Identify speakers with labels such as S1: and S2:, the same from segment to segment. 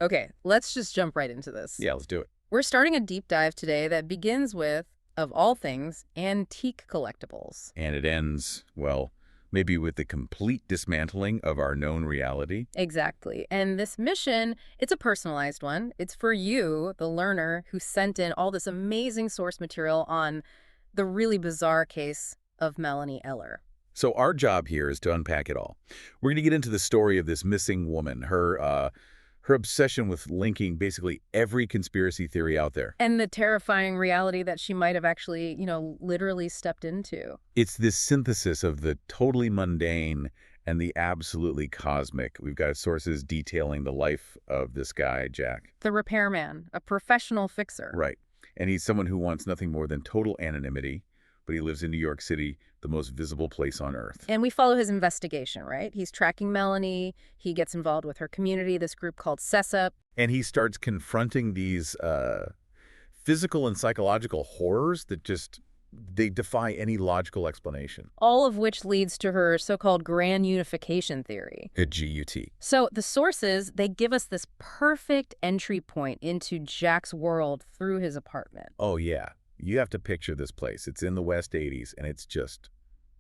S1: Okay, let's just jump right into this.
S2: Yeah, let's do it.
S1: We're starting a deep dive today that begins with, of all things, antique collectibles.
S2: And it ends, well, maybe with the complete dismantling of our known reality.
S1: Exactly. And this mission, it's a personalized one. It's for you, the learner, who sent in all this amazing source material on the really bizarre case of Melanie Eller.
S2: So our job here is to unpack it all. We're going to get into the story of this missing woman, her obsession with linking basically every conspiracy theory out there.
S1: And the terrifying reality that she might have actually, literally stepped into.
S2: It's this synthesis of the totally mundane and the absolutely cosmic. We've got sources detailing the life of this guy, Jack.
S1: The repairman, a professional fixer.
S2: Right. And he's someone who wants nothing more than total anonymity, but he lives in New York City, the most visible place on Earth.
S1: And we follow his investigation, right? He's tracking Melanie. He gets involved with her community, this group called SESUP.
S2: And he starts confronting these physical and psychological horrors that they defy any logical explanation.
S1: All of which leads to her so-called grand unification theory.
S2: A GUT.
S1: So the sources, they give us this perfect entry point into Jack's world through his apartment.
S2: Oh, yeah. You have to picture this place. It's in the West 80s, and it's just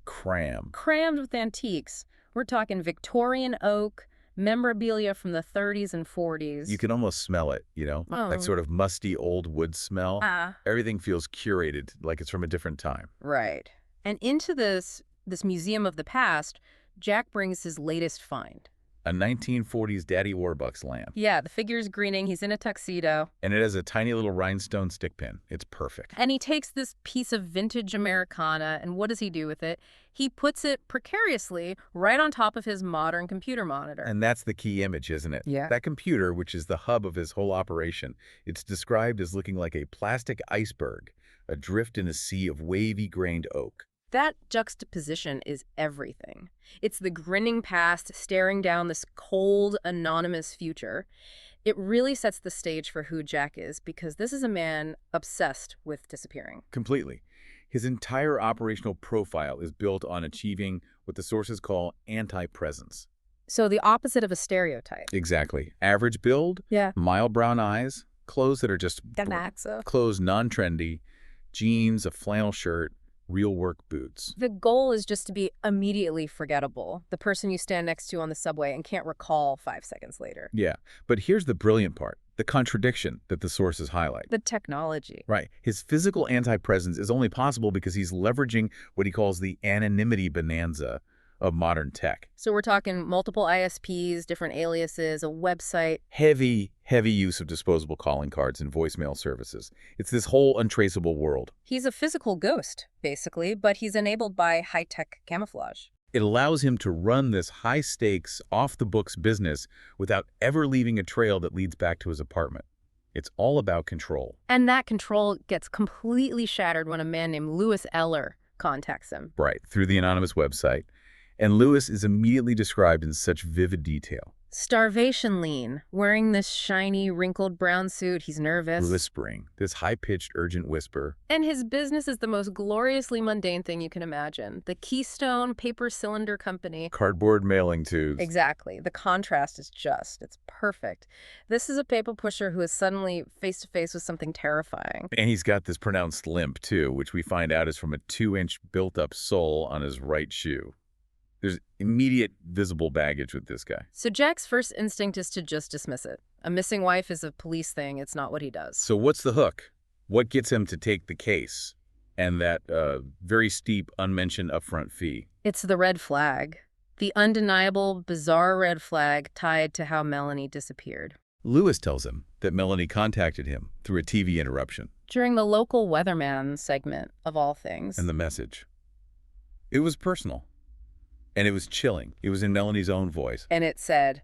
S2: crammed.
S1: Crammed with antiques. We're talking Victorian oak, memorabilia from the 30s and 40s.
S2: You can almost smell it, that sort of musty old wood smell. Everything feels curated, like it's from a different time.
S1: Right. And into this museum of the past, Jack brings his latest find.
S2: A 1940s Daddy Warbucks lamp.
S1: Yeah, the figure's grinning. He's in a tuxedo.
S2: And it has a tiny little rhinestone stick pin. It's perfect.
S1: And he takes this piece of vintage Americana, and what does he do with it? He puts it precariously right on top of his modern computer monitor.
S2: And that's the key image, isn't it?
S1: Yeah.
S2: That computer, which is the hub of his whole operation, it's described as looking like a plastic iceberg, adrift in a sea of wavy-grained oak.
S1: That juxtaposition is everything. It's the grinning past staring down this cold, anonymous future. It really sets the stage for who Jack is, because this is a man obsessed with disappearing.
S2: Completely. His entire operational profile is built on achieving what the sources call anti-presence.
S1: So the opposite of a stereotype.
S2: Exactly. Average build, mild brown eyes, clothes that are just clothes non-trendy, jeans, a flannel shirt, real work boots.
S1: The goal is just to be immediately forgettable, the person you stand next to on the subway and can't recall 5 seconds later.
S2: Yeah, but here's the brilliant part, the contradiction that the sources highlight.
S1: The technology.
S2: Right. His physical anti-presence is only possible because he's leveraging what he calls the anonymity bonanza of modern tech.
S1: So we're talking multiple ISPs, different aliases, a website.
S2: Heavy use of disposable calling cards and voicemail services. It's this whole untraceable world.
S1: He's a physical ghost, basically, but he's enabled by high-tech camouflage.
S2: It allows him to run this high-stakes, off-the-books business without ever leaving a trail that leads back to his apartment. It's all about control.
S1: And that control gets completely shattered when a man named Louis Eller contacts him.
S2: Right, through the anonymous website. And Louis is immediately described in such vivid detail.
S1: Starvation lean, wearing this shiny, wrinkled brown suit. He's nervous.
S2: Whispering, this high-pitched, urgent whisper.
S1: And his business is the most gloriously mundane thing you can imagine. The Keystone Paper Cylinder Company.
S2: Cardboard mailing tubes.
S1: Exactly. The contrast is it's perfect. This is a paper pusher who is suddenly face-to-face with something terrifying.
S2: And he's got this pronounced limp, too, which we find out is from a 2-inch built-up sole on his right shoe. There's immediate visible baggage with this guy.
S1: So Jack's first instinct is to just dismiss it. A missing wife is a police thing. It's not what he does.
S2: So what's the hook? What gets him to take the case and that very steep, unmentioned upfront fee?
S1: It's the red flag. The undeniable, bizarre red flag tied to how Melanie disappeared.
S2: Louis tells him that Melanie contacted him through a TV interruption.
S1: During the local weatherman segment, of all things.
S2: And the message. It was personal. And it was chilling. It was in Melanie's own voice.
S1: And it said,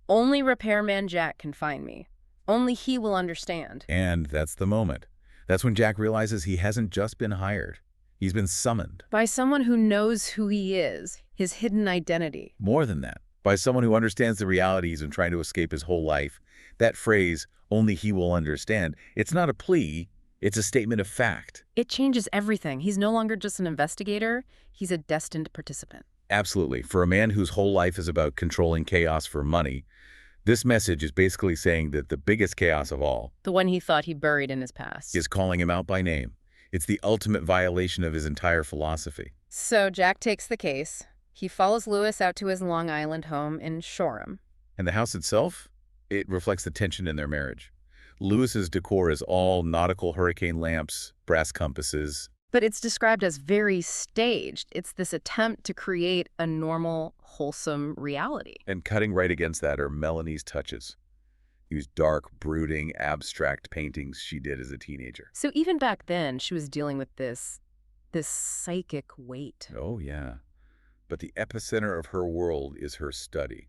S1: "Only Repairman Jack can find me. Only he will understand."
S2: And that's the moment. That's when Jack realizes he hasn't just been hired. He's been summoned.
S1: By someone who knows who he is, his hidden identity.
S2: More than that. By someone who understands the reality he's been trying to escape his whole life. That phrase, "only he will understand," it's not a plea. It's a statement of fact.
S1: It changes everything. He's no longer just an investigator. He's a destined participant.
S2: Absolutely. For a man whose whole life is about controlling chaos for money, This message is basically saying that the biggest chaos of all
S1: The one he thought he buried in his past.
S2: is calling him out by name. It's the ultimate violation of his entire philosophy.
S1: So Jack takes the case. He follows Lewis out to his Long Island home in Shoreham.
S2: And the house itself? It reflects the tension in their marriage. Lewis's decor is all nautical hurricane lamps, brass compasses.
S1: But it's described as very staged. It's this attempt to create a normal, wholesome reality.
S2: And cutting right against that are Melanie's touches. These dark, brooding, abstract paintings she did as a teenager.
S1: So even back then, she was dealing with this psychic weight.
S2: Oh, yeah. But the epicenter of her world is her study.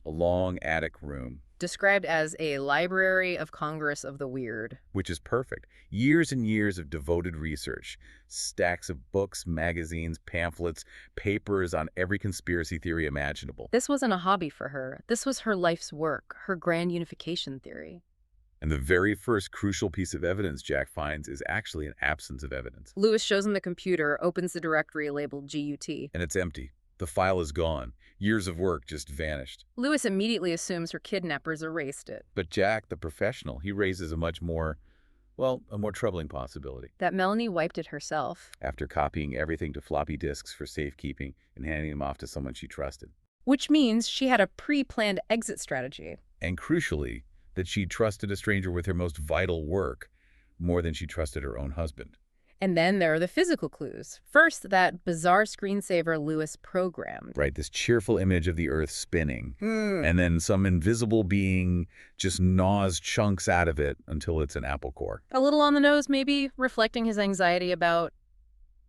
S2: A long attic room.
S1: Described as a Library of Congress of the Weird.
S2: Which is perfect. Years and years of devoted research. Stacks of books, magazines, pamphlets, papers on every conspiracy theory imaginable.
S1: This wasn't a hobby for her. This was her life's work, her grand unification theory.
S2: And the very first crucial piece of evidence Jack finds is actually an absence of evidence.
S1: Lewis shows him the computer, opens the directory labeled GUT.
S2: And it's empty. The file is gone. Years of work just vanished.
S1: Lewis immediately assumes her kidnappers erased it.
S2: But Jack, the professional, he raises a much more, well, a more troubling possibility.
S1: That Melanie wiped it herself.
S2: After copying everything to floppy disks for safekeeping and handing them off to someone she trusted.
S1: Which means she had a pre-planned exit strategy.
S2: And crucially, that she trusted a stranger with her most vital work more than she trusted her own husband.
S1: And then there are the physical clues. First, that bizarre screensaver Lewis programmed.
S2: Right, this cheerful image of the Earth spinning. And then some invisible being just gnaws chunks out of it until it's an apple core.
S1: A little on the nose, maybe, reflecting his anxiety about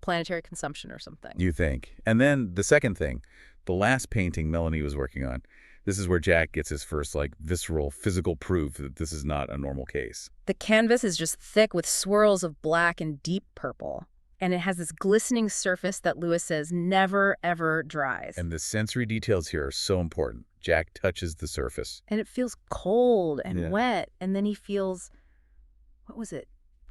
S1: planetary consumption or something.
S2: You think. And then the second thing, the last painting Melanie was working on. This is where Jack gets his first, visceral, physical proof that this is not a normal case.
S1: The canvas is just thick with swirls of black and deep purple. And it has this glistening surface that Lewis says never, ever dries.
S2: And the sensory details here are so important. Jack touches the surface.
S1: And it feels cold and wet. And then he feels, what was it?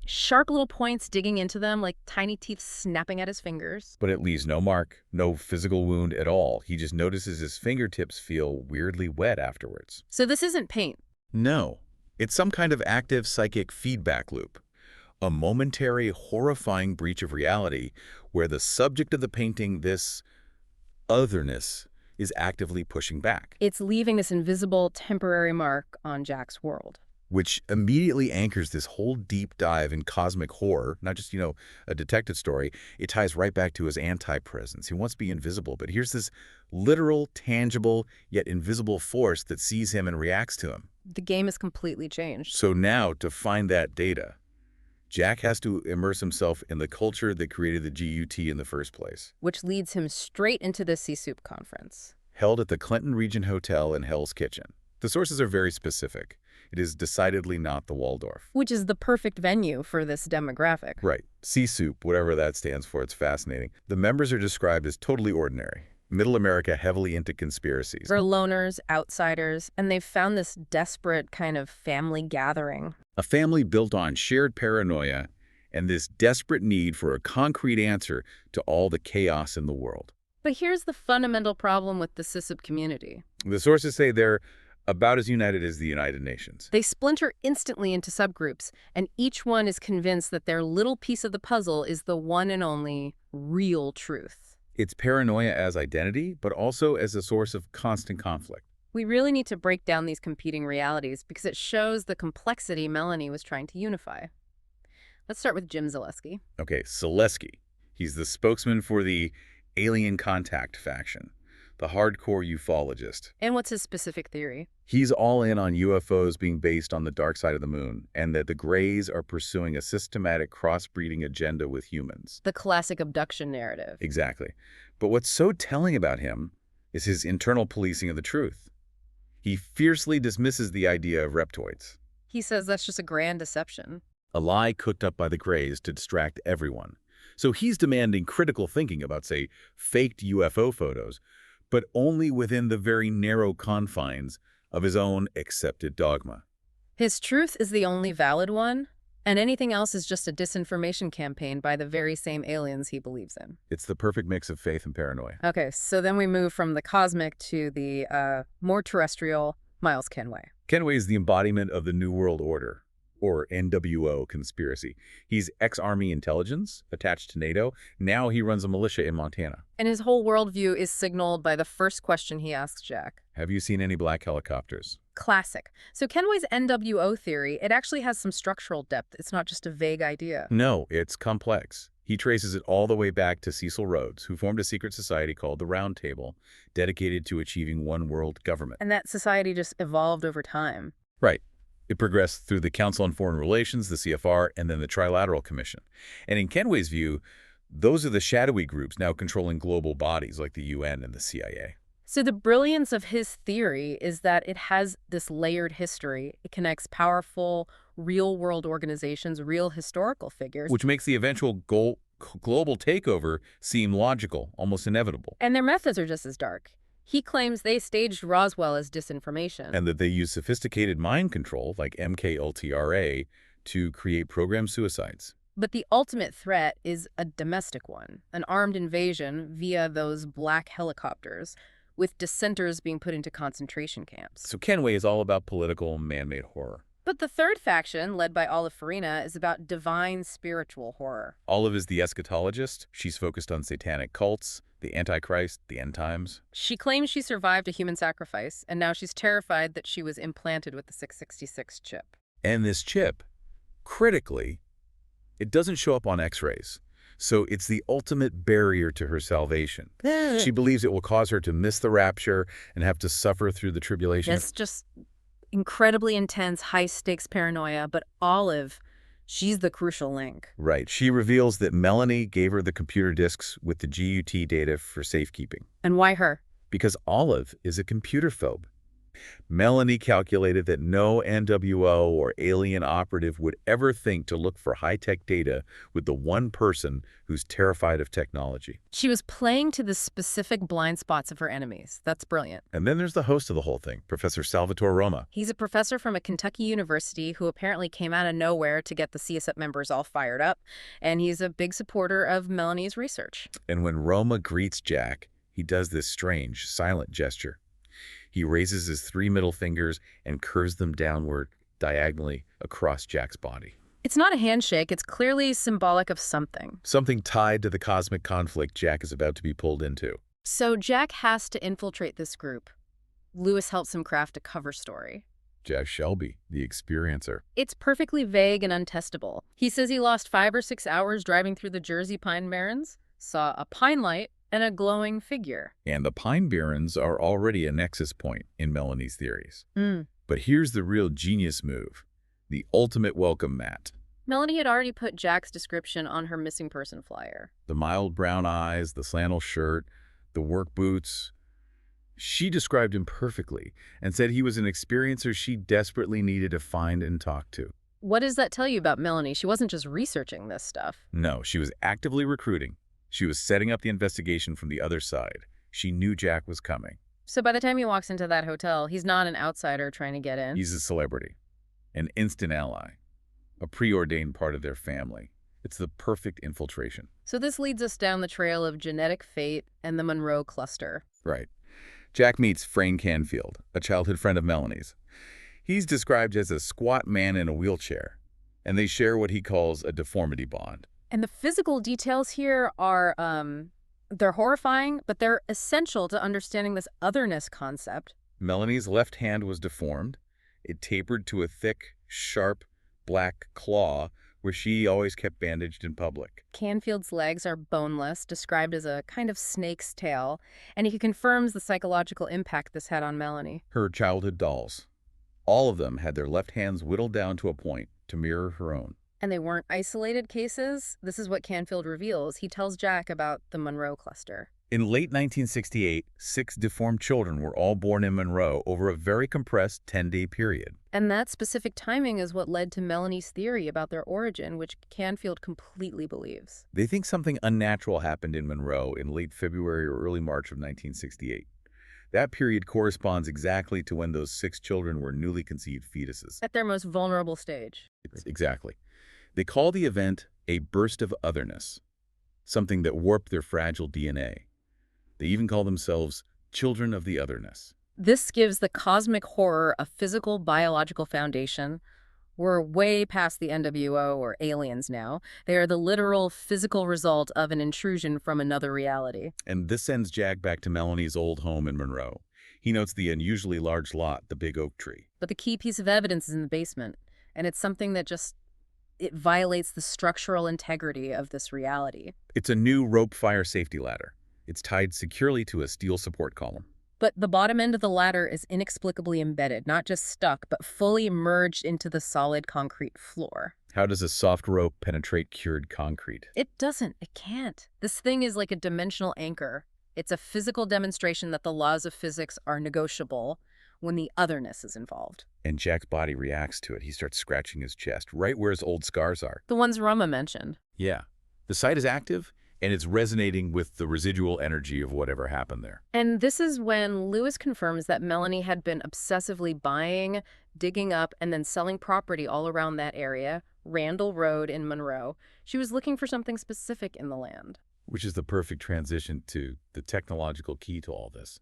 S1: Sharp little points digging into them, like tiny teeth snapping at his fingers.
S2: But it leaves no mark, no physical wound at all. He just notices his fingertips feel weirdly wet afterwards.
S1: So this isn't paint.
S2: No. It's some kind of active psychic feedback loop. A momentary, horrifying breach of reality where the subject of the painting, this otherness, is actively pushing back.
S1: It's leaving this invisible, temporary mark on Jack's world.
S2: Which immediately anchors this whole deep dive in cosmic horror, not just, a detective story. It ties right back to his anti-presence. He wants to be invisible, but here's this literal, tangible, yet invisible force that sees him and reacts to him.
S1: The game has completely changed.
S2: So now, to find that data, Jack has to immerse himself in the culture that created the GUT in the first place.
S1: Which leads him straight into the Sea Soup conference.
S2: Held at the Clinton Region Hotel in Hell's Kitchen. The sources are very specific. It is decidedly not the Waldorf.
S1: Which is the perfect venue for this demographic.
S2: Right. Sea Soup, whatever that stands for, it's fascinating. The members are described as totally ordinary. Middle America heavily into conspiracies.
S1: They're loners, outsiders, and they've found this desperate kind of family gathering.
S2: A family built on shared paranoia and this desperate need for a concrete answer to all the chaos in the world.
S1: But here's the fundamental problem with the CISIP community.
S2: The sources say they're about as united as the United Nations.
S1: They splinter instantly into subgroups, and each one is convinced that their little piece of the puzzle is the one and only real truth.
S2: It's paranoia as identity, but also as a source of constant conflict.
S1: We really need to break down these competing realities because it shows the complexity Melanie was trying to unify. Let's start with Jim Zaleski.
S2: Okay, Zaleski. He's the spokesman for the Alien Contact faction, the hardcore ufologist.
S1: And what's his specific theory?
S2: He's all in on UFOs being based on the dark side of the moon, and that the Greys are pursuing a systematic crossbreeding agenda with humans.
S1: The classic abduction narrative.
S2: Exactly. But what's so telling about him is his internal policing of the truth. He fiercely dismisses the idea of reptoids.
S1: He says that's just a grand deception.
S2: A lie cooked up by the Greys to distract everyone. So he's demanding critical thinking about, say, faked UFO photos, but only within the very narrow confines of his own accepted dogma.
S1: His truth is the only valid one, and anything else is just a disinformation campaign by the very same aliens he believes in.
S2: It's the perfect mix of faith and paranoia.
S1: Okay, so then we move from the cosmic to the more terrestrial, Miles Kenway.
S2: Kenway is the embodiment of the New World Order, or NWO conspiracy. He's ex-Army intelligence, attached to NATO. Now he runs a militia in Montana.
S1: And his whole worldview is signaled by the first question he asks Jack.
S2: Have you seen any black helicopters?
S1: Classic. So Kenway's NWO theory, it actually has some structural depth. It's not just a vague idea.
S2: No, it's complex. He traces it all the way back to Cecil Rhodes, who formed a secret society called the Round Table, dedicated to achieving one world government.
S1: And that society just evolved over time.
S2: Right. It progressed through the Council on Foreign Relations, the CFR, and then the Trilateral Commission. And in Kenway's view, those are the shadowy groups now controlling global bodies like the UN and the CIA.
S1: So the brilliance of his theory is that it has this layered history. It connects powerful, real-world organizations, real historical figures.
S2: Which makes the eventual global takeover seem logical, almost inevitable.
S1: And their methods are just as dark. He claims they staged Roswell as disinformation.
S2: And that they use sophisticated mind control, like MKUltra, to create programmed suicides.
S1: But the ultimate threat is a domestic one, an armed invasion via those black helicopters, with dissenters being put into concentration camps.
S2: So Kenway is all about political man-made horror.
S1: But the third faction, led by Olive Farina, is about divine spiritual horror.
S2: Olive is the eschatologist. She's focused on satanic cults, the Antichrist, the end times.
S1: She claims she survived a human sacrifice, and now she's terrified that she was implanted with the 666 chip.
S2: And this chip, critically, it doesn't show up on X-rays. So it's the ultimate barrier to her salvation. She believes it will cause her to miss the rapture and have to suffer through the tribulation.
S1: That's just incredibly intense, high-stakes paranoia, but Olive, she's the crucial link.
S2: Right. She reveals that Melanie gave her the computer disks with the GUT data for safekeeping.
S1: And why her?
S2: Because Olive is a computer phobe. Melanie calculated that no NWO or alien operative would ever think to look for high-tech data with the one person who's terrified of technology.
S1: She was playing to the specific blind spots of her enemies. That's brilliant.
S2: And then there's the host of the whole thing, Professor Salvatore Roma.
S1: He's a professor from a Kentucky university who apparently came out of nowhere to get the CSUP members all fired up, and he's a big supporter of Melanie's research.
S2: And when Roma greets Jack, he does this strange, silent gesture. He raises his 3 middle fingers and curves them downward, diagonally, across Jack's body.
S1: It's not a handshake. It's clearly symbolic of something.
S2: Something tied to the cosmic conflict Jack is about to be pulled into.
S1: So Jack has to infiltrate this group. Lewis helps him craft a cover story.
S2: Jack Shelby, the experiencer.
S1: It's perfectly vague and untestable. He says he lost 5 or 6 hours driving through the Jersey Pine Barrens, saw a pine light, and a glowing figure.
S2: And the Pine Barrens are already a nexus point in Melanie's theories. But here's the real genius move, the ultimate welcome mat.
S1: Melanie had already put Jack's description on her missing person flyer.
S2: The mild brown eyes, the flannel shirt, the work boots. She described him perfectly and said he was an experiencer she desperately needed to find and talk to.
S1: What does that tell you about Melanie? She wasn't just researching this stuff.
S2: No, she was actively recruiting. She was setting up the investigation from the other side. She knew Jack was coming.
S1: So by the time he walks into that hotel, he's not an outsider trying to get in.
S2: He's a celebrity, an instant ally, a preordained part of their family. It's the perfect infiltration.
S1: So this leads us down the trail of genetic fate and the Monroe cluster.
S2: Right. Jack meets Frayne Canfield, a childhood friend of Melanie's. He's described as a squat man in a wheelchair, and they share what he calls a deformity bond.
S1: And the physical details here are, they're horrifying, but they're essential to understanding this otherness concept.
S2: Melanie's left hand was deformed. It tapered to a thick, sharp, black claw where she always kept bandaged in public.
S1: Canfield's legs are boneless, described as a kind of snake's tail, and he confirms the psychological impact this had on Melanie.
S2: Her childhood dolls. All of them had their left hands whittled down to a point to mirror her own.
S1: And they weren't isolated cases. This is what Canfield reveals. He tells Jack about the Monroe cluster.
S2: In late 1968, 6 deformed children were all born in Monroe over a very compressed 10-day period.
S1: And that specific timing is what led to Melanie's theory about their origin, which Canfield completely believes.
S2: They think something unnatural happened in Monroe in late February or early March of 1968. That period corresponds exactly to when those 6 children were newly conceived fetuses.
S1: At their most vulnerable stage.
S2: Exactly. They call the event a burst of otherness, something that warped their fragile DNA. They even call themselves children of the otherness.
S1: This gives the cosmic horror a physical, biological foundation. We're way past the NWO or aliens now. They are the literal physical result of an intrusion from another reality.
S2: And this sends Jack back to Melanie's old home in Monroe. He notes the unusually large lot, the big oak tree.
S1: But the key piece of evidence is in the basement, and it's something that it violates the structural integrity of this reality.
S2: It's a new rope fire safety ladder. It's tied securely to a steel support column.
S1: But the bottom end of the ladder is inexplicably embedded, not just stuck, but fully merged into the solid concrete floor.
S2: How does a soft rope penetrate cured concrete?
S1: It doesn't. It can't. This thing is like a dimensional anchor. It's a physical demonstration that the laws of physics are negotiable when the otherness is involved.
S2: And Jack's body reacts to it. He starts scratching his chest, right where his old scars are.
S1: The ones Rama mentioned.
S2: Yeah. The site is active, and it's resonating with the residual energy of whatever happened there.
S1: And this is when Lewis confirms that Melanie had been obsessively buying, digging up, and then selling property all around that area, Randall Road in Monroe. She was looking for something specific in the land.
S2: Which is the perfect transition to the technological key to all this.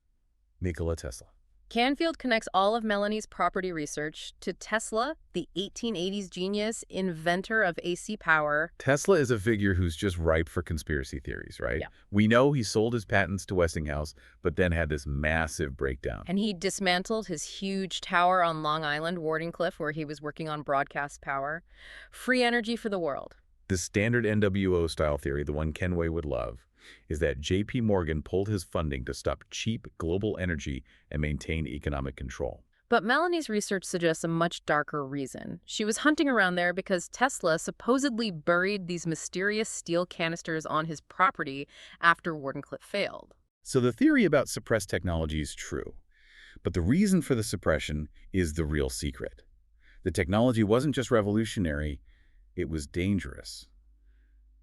S2: Nikola Tesla.
S1: Canfield connects all of Melanie's property research to Tesla, the 1880s genius, inventor of AC power.
S2: Tesla is a figure who's just ripe for conspiracy theories, right?
S1: Yeah.
S2: We know he sold his patents to Westinghouse, but then had this massive breakdown.
S1: And he dismantled his huge tower on Long Island, Wardenclyffe, where he was working on broadcast power. Free energy for the world.
S2: The standard NWO-style theory, the one Kenway would love, is that J.P. Morgan pulled his funding to stop cheap global energy and maintain economic control.
S1: But Melanie's research suggests a much darker reason. She was hunting around there because Tesla supposedly buried these mysterious steel canisters on his property after Wardenclyffe failed.
S2: So the theory about suppressed technology is true, but the reason for the suppression is the real secret. The technology wasn't just revolutionary, it was dangerous.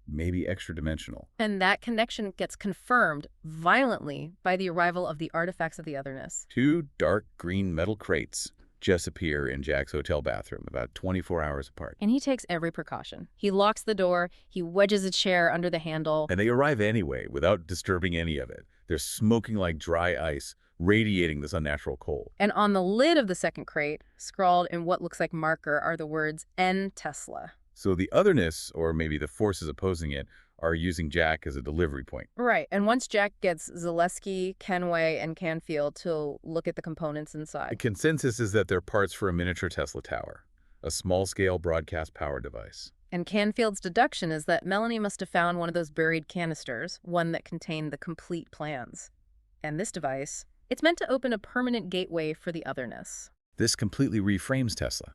S2: Maybe extra-dimensional.
S1: And that connection gets confirmed violently by the arrival of the artifacts of the otherness.
S2: 2 dark green metal crates just appear in Jack's hotel bathroom, about 24 hours apart.
S1: And he takes every precaution. He locks the door, he wedges a chair under the handle.
S2: And they arrive anyway, without disturbing any of it. They're smoking like dry ice, radiating this unnatural cold.
S1: And on the lid of the second crate, scrawled in what looks like marker, are the words, N. Tesla.
S2: So the otherness, or maybe the forces opposing it, are using Jack as a delivery point.
S1: Right, and once Jack gets Zaleski, Kenway, and Canfield to look at the components inside.
S2: The consensus is that they're parts for a miniature Tesla tower, a small-scale broadcast power device.
S1: And Canfield's deduction is that Melanie must have found one of those buried canisters, one that contained the complete plans. And this device, it's meant to open a permanent gateway for the otherness.
S2: This completely reframes Tesla.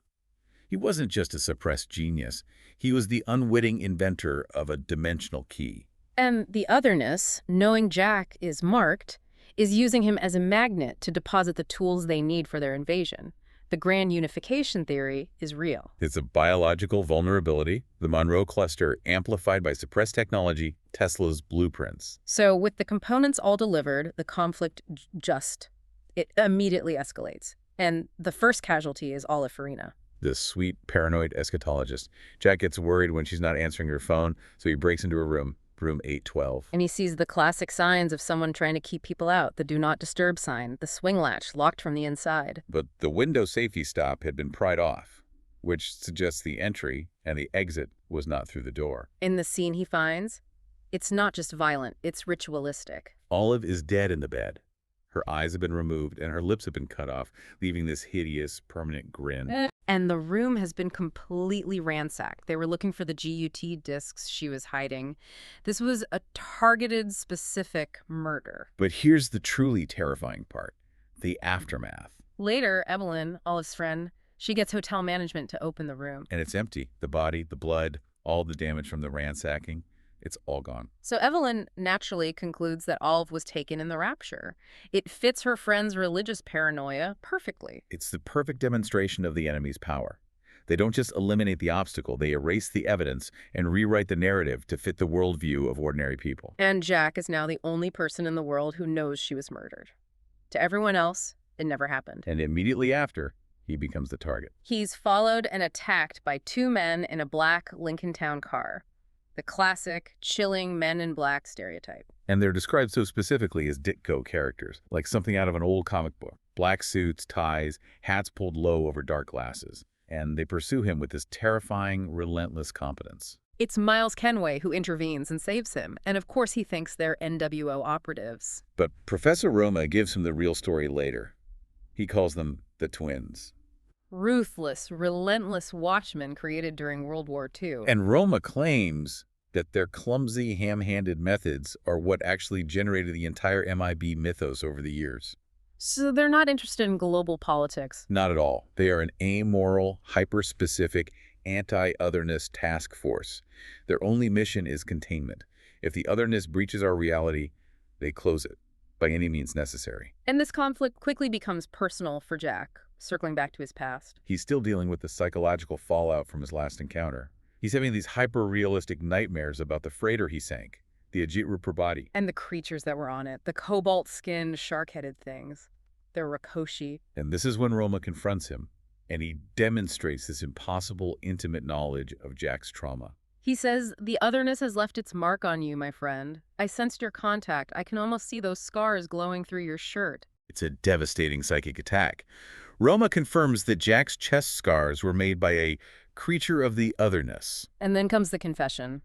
S2: He wasn't just a suppressed genius. He was the unwitting inventor of a dimensional key.
S1: And the otherness, knowing Jack is marked, is using him as a magnet to deposit the tools they need for their invasion. The grand unification theory is real.
S2: It's a biological vulnerability, the Monroe cluster amplified by suppressed technology, Tesla's blueprints.
S1: So with the components all delivered, the conflict it immediately escalates. And the first casualty is Olive Farina.
S2: This sweet, paranoid eschatologist. Jack gets worried when she's not answering her phone, so he breaks into her room, room 812.
S1: And he sees the classic signs of someone trying to keep people out, the do not disturb sign, the swing latch locked from the inside.
S2: But the window safety stop had been pried off, which suggests the entry and the exit was not through the door.
S1: In the scene he finds, it's not just violent, it's ritualistic.
S2: Olive is dead in the bed. Her eyes have been removed and her lips have been cut off, leaving this hideous, permanent grin.
S1: And the room has been completely ransacked. They were looking for the GUT discs she was hiding. This was a targeted, specific murder.
S2: But here's the truly terrifying part, the aftermath.
S1: Later, Evelyn, Olive's friend, she gets hotel management to open the room.
S2: And it's empty. The body, the blood, all the damage from the ransacking. It's all gone.
S1: So Evelyn naturally concludes that Olive was taken in the rapture. It fits her friend's religious paranoia perfectly.
S2: It's the perfect demonstration of the enemy's power. They don't just eliminate the obstacle, they erase the evidence and rewrite the narrative to fit the worldview of ordinary people.
S1: And Jack is now the only person in the world who knows she was murdered. To everyone else, it never happened.
S2: And immediately after, he becomes the target.
S1: He's followed and attacked by 2 men in a black Lincoln Town car. The classic, chilling men in black stereotype.
S2: And they're described so specifically as Ditko characters, like something out of an old comic book. Black suits, ties, hats pulled low over dark glasses. And they pursue him with this terrifying, relentless competence.
S1: It's Miles Kenway who intervenes and saves him, and of course he thinks they're NWO operatives.
S2: But Professor Roma gives him the real story later. He calls them the twins.
S1: Ruthless, relentless watchmen created during World War II.
S2: And Roma claims that their clumsy, ham-handed methods are what actually generated the entire MIB mythos over the years.
S1: So they're not interested in global politics.
S2: Not at all. They are an amoral, hyper-specific, anti-otherness task force. Their only mission is containment. If the otherness breaches our reality, they close it, by any means necessary.
S1: And this conflict quickly becomes personal for Jack, circling back to his past.
S2: He's still dealing with the psychological fallout from his last encounter. He's having these hyper-realistic nightmares about the freighter he sank, the Ajit Ruprabati.
S1: And the creatures that were on it, the cobalt-skinned, shark-headed things. They're Rakoshi.
S2: And this is when Roma confronts him, and he demonstrates this impossible, intimate knowledge of Jack's trauma.
S1: He says, "The otherness has left its mark on you, my friend. I sensed your contact. I can almost see those scars glowing through your shirt."
S2: It's a devastating psychic attack. Roma confirms that Jack's chest scars were made by a creature of the otherness.
S1: And then comes the confession.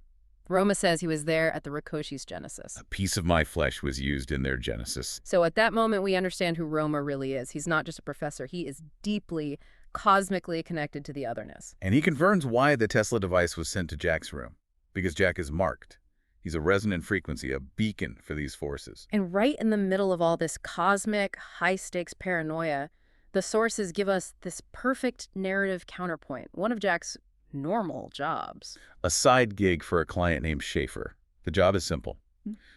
S1: Roma says he was there at the Rakoshi's genesis.
S2: A piece of my flesh was used in their genesis.
S1: So at that moment, we understand who Roma really is. He's not just a professor. He is deeply, cosmically connected to the otherness.
S2: And he confirms why the Tesla device was sent to Jack's room. Because Jack is marked. He's a resonant frequency, a beacon for these forces.
S1: And right in the middle of all this cosmic, high-stakes paranoia, the sources give us this perfect narrative counterpoint, one of Jack's normal jobs.
S2: A side gig for a client named Schaefer. The job is simple.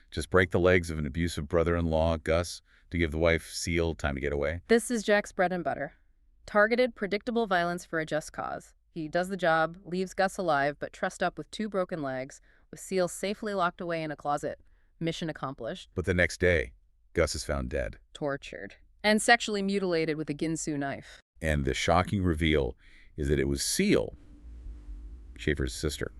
S2: Just break the legs of an abusive brother-in-law, Gus, to give the wife, Seal, time to get away.
S1: This is Jack's bread and butter. Targeted, predictable violence for a just cause. He does the job, leaves Gus alive, but trussed up with 2 broken legs, with Seal safely locked away in a closet. Mission accomplished.
S2: But the next day, Gus is found dead.
S1: Tortured. And sexually mutilated with a Ginsu knife.
S2: And the shocking reveal is that it was Seal, Schaefer's sister,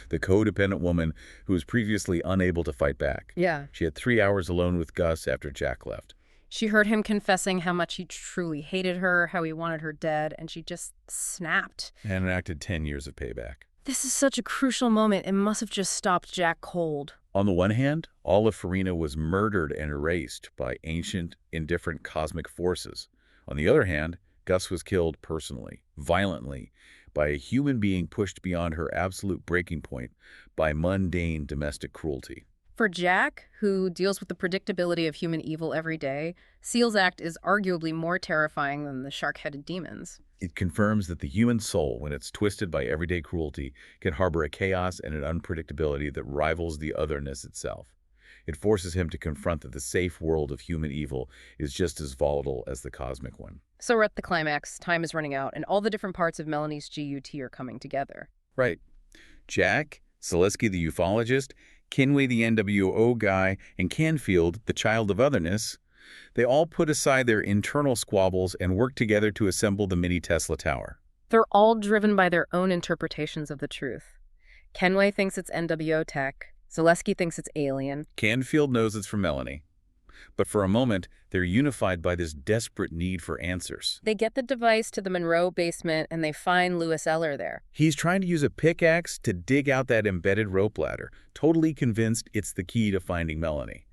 S2: the codependent woman who was previously unable to fight back.
S1: Yeah.
S2: She had 3 hours alone with Gus after Jack left.
S1: She heard him confessing how much he truly hated her, how he wanted her dead, and she just snapped.
S2: And enacted 10 years of payback.
S1: This is such a crucial moment. It must have just stopped Jack cold.
S2: On the one hand, all of Farina was murdered and erased by ancient, indifferent cosmic forces. On the other hand, Gus was killed personally, violently, by a human being pushed beyond her absolute breaking point by mundane domestic cruelty.
S1: For Jack, who deals with the predictability of human evil every day, Seal's act is arguably more terrifying than the shark-headed demons.
S2: It confirms that the human soul, when it's twisted by everyday cruelty, can harbor a chaos and an unpredictability that rivals the otherness itself. It forces him to confront that the safe world of human evil is just as volatile as the cosmic one.
S1: So we're at the climax, time is running out, and all the different parts of Melanie's GUT are coming together.
S2: Right. Jack, Zaleski the ufologist, Kinway the NWO guy, and Canfield, the child of otherness, they all put aside their internal squabbles and work together to assemble the mini Tesla tower.
S1: They're all driven by their own interpretations of the truth. Kenway thinks it's NWO tech. Zaleski thinks it's alien.
S2: Canfield knows it's from Melanie. But for a moment, they're unified by this desperate need for answers.
S1: They get the device to the Monroe basement and they find Louis Eller there.
S2: He's trying to use a pickaxe to dig out that embedded rope ladder, totally convinced it's the key to finding Melanie.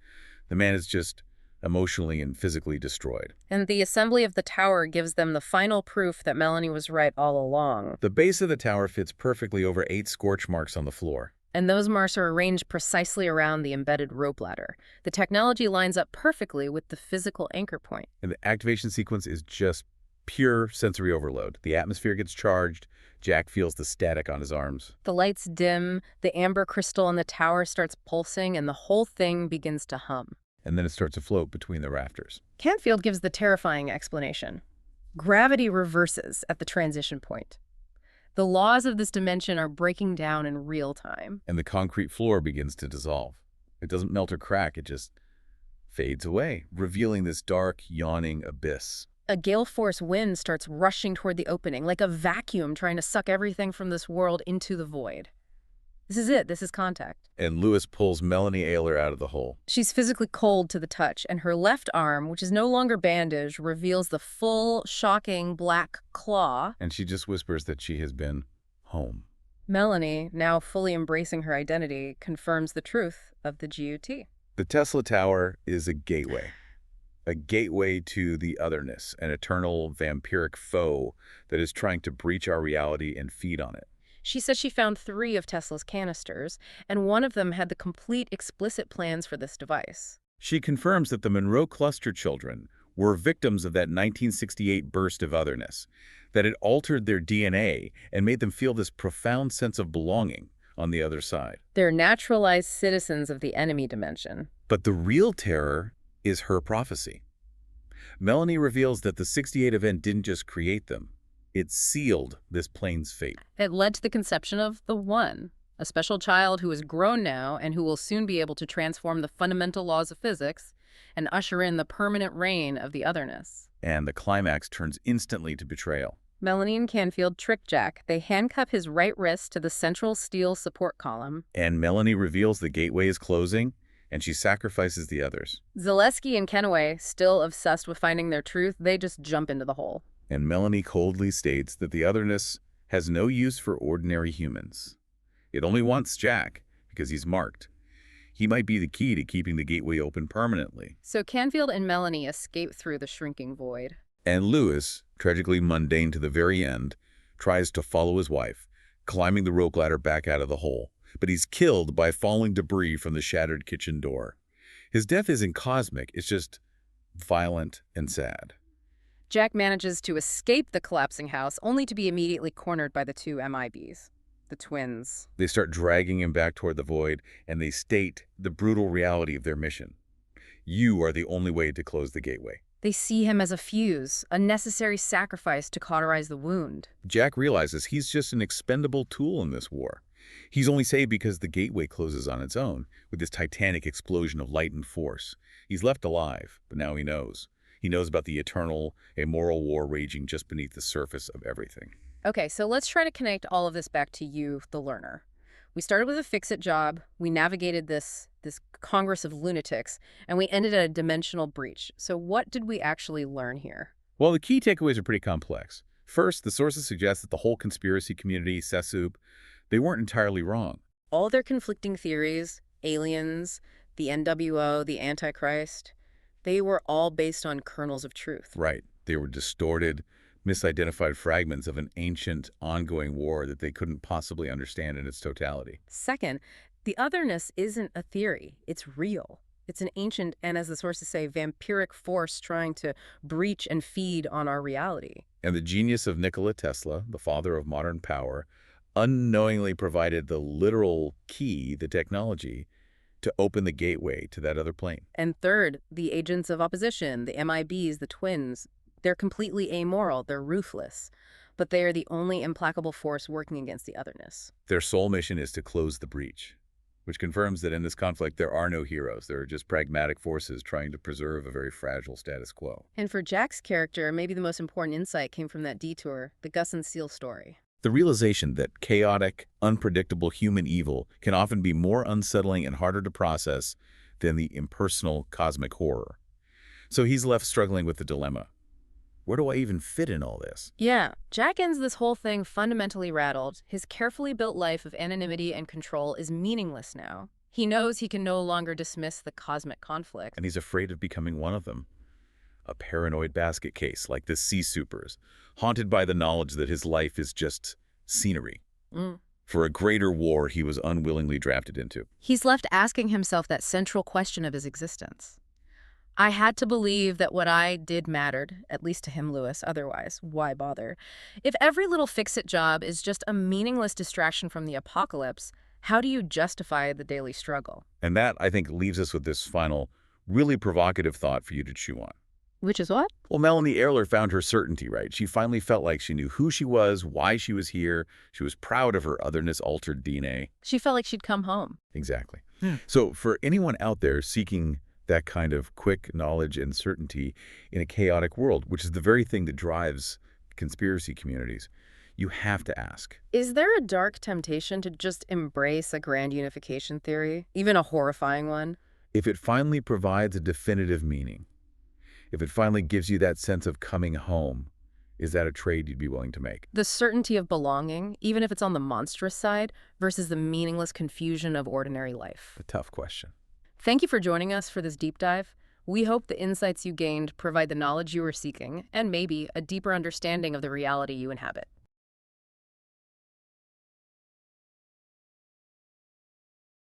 S2: The man is just emotionally and physically destroyed.
S1: And the assembly of the tower gives them the final proof that Melanie was right all along.
S2: The base of the tower fits perfectly over 8 scorch marks on the floor.
S1: And those marks are arranged precisely around the embedded rope ladder. The technology lines up perfectly with the physical anchor point.
S2: And the activation sequence is just pure sensory overload. The atmosphere gets charged. Jack feels the static on his arms.
S1: The lights dim, the amber crystal in the tower starts pulsing, and the whole thing begins to hum.
S2: And then it starts to float between the rafters.
S1: Canfield gives the terrifying explanation. Gravity reverses at the transition point. The laws of this dimension are breaking down in real time.
S2: And the concrete floor begins to dissolve. It doesn't melt or crack, it just fades away, revealing this dark, yawning abyss.
S1: A gale force wind starts rushing toward the opening, like a vacuum trying to suck everything from this world into the void. This is it. This is contact.
S2: And Lewis pulls Melanie Ayler out of the hole.
S1: She's physically cold to the touch, and her left arm, which is no longer bandaged, reveals the full, shocking black claw.
S2: And she just whispers that she has been home.
S1: Melanie, now fully embracing her identity, confirms the truth of the GUT.
S2: The Tesla Tower is a gateway to the Otherness, an eternal vampiric foe that is trying to breach our reality and feed on it.
S1: She says she found 3 of Tesla's canisters, and one of them had the complete explicit plans for this device.
S2: She confirms that the Monroe cluster children were victims of that 1968 burst of Otherness, that it altered their DNA and made them feel this profound sense of belonging on the other side.
S1: They're naturalized citizens of the enemy dimension.
S2: But the real terror is her prophecy. Melanie reveals that the 68 event didn't just create them. It sealed this plane's fate.
S1: It led to the conception of the One, a special child who is grown now and who will soon be able to transform the fundamental laws of physics and usher in the permanent reign of the Otherness.
S2: And the climax turns instantly to betrayal.
S1: Melanie and Canfield trick Jack. They handcuff his right wrist to the central steel support column.
S2: And Melanie reveals the gateway is closing, and she sacrifices the others.
S1: Zaleski and Kenaway, still obsessed with finding their truth, they just jump into the hole.
S2: And Melanie coldly states that the Otherness has no use for ordinary humans. It only wants Jack because he's marked. He might be the key to keeping the gateway open permanently.
S1: So Canfield and Melanie escape through the shrinking void.
S2: And Lewis, tragically mundane to the very end, tries to follow his wife, climbing the rope ladder back out of the hole. But he's killed by falling debris from the shattered kitchen door. His death isn't cosmic, it's just violent and sad.
S1: Jack manages to escape the collapsing house, only to be immediately cornered by the 2 MIBs, the twins.
S2: They start dragging him back toward the void, and they state the brutal reality of their mission. You are the only way to close the gateway.
S1: They see him as a fuse, a necessary sacrifice to cauterize the wound.
S2: Jack realizes he's just an expendable tool in this war. He's only saved because the gateway closes on its own, with this titanic explosion of light and force. He's left alive, but now he knows. He knows about the eternal, amoral war raging just beneath the surface of everything.
S1: Okay, so let's try to connect all of this back to you, the learner. We started with a fix-it job, we navigated this congress of lunatics, and we ended at a dimensional breach. So what did we actually learn here?
S2: Well, the key takeaways are pretty complex. First, the sources suggest that the whole conspiracy community, Sesub, they weren't entirely wrong.
S1: All their conflicting theories, aliens, the NWO, the Antichrist, they were all based on kernels of truth.
S2: Right. They were distorted, misidentified fragments of an ancient, ongoing war that they couldn't possibly understand in its totality.
S1: Second, the Otherness isn't a theory. It's real. It's an ancient and, as the sources say, vampiric force trying to breach and feed on our reality.
S2: And the genius of Nikola Tesla, the father of modern power, unknowingly provided the literal key, the technology, to open the gateway to that other plane.
S1: And third, the agents of opposition, the MIBs, the twins, they're completely amoral, they're ruthless, but they are the only implacable force working against the Otherness.
S2: Their sole mission is to close the breach, which confirms that in this conflict there are no heroes. There are just pragmatic forces trying to preserve a very fragile status quo.
S1: And for Jack's character, maybe the most important insight came from that detour, the Gus and Seal story.
S2: The realization that chaotic, unpredictable human evil can often be more unsettling and harder to process than the impersonal cosmic horror. So he's left struggling with the dilemma. Where do I even fit in all this?
S1: Yeah, Jack ends this whole thing fundamentally rattled. His carefully built life of anonymity and control is meaningless now. He knows he can no longer dismiss the cosmic conflict.
S2: And he's afraid of becoming one of them. A paranoid basket case like the Sea Supers, haunted by the knowledge that his life is just scenery for a greater war he was unwillingly drafted into.
S1: He's left asking himself that central question of his existence. I had to believe that what I did mattered, at least to him, Lewis. Otherwise, why bother? If every little fix-it job is just a meaningless distraction from the apocalypse, how do you justify the daily struggle?
S2: And that, I think, leaves us with this final, really provocative thought for you to chew on.
S1: Which is what?
S2: Well, Melanie Ayler found her certainty, right? She finally felt like she knew who she was, why she was here. She was proud of her Otherness-altered DNA.
S1: She felt like she'd come home.
S2: Exactly. So for anyone out there seeking that kind of quick knowledge and certainty in a chaotic world, which is the very thing that drives conspiracy communities, You have to ask.
S1: Is there a dark temptation to just embrace a grand unification theory, even a horrifying one?
S2: If it finally provides a definitive meaning, if it finally gives you that sense of coming home, is that a trade you'd be willing to make?
S1: The certainty of belonging, even if it's on the monstrous side, versus the meaningless confusion of ordinary life.
S2: A tough question.
S1: Thank you for joining us for this deep dive. We hope the insights you gained provide the knowledge you were seeking and maybe a deeper understanding of the reality you inhabit.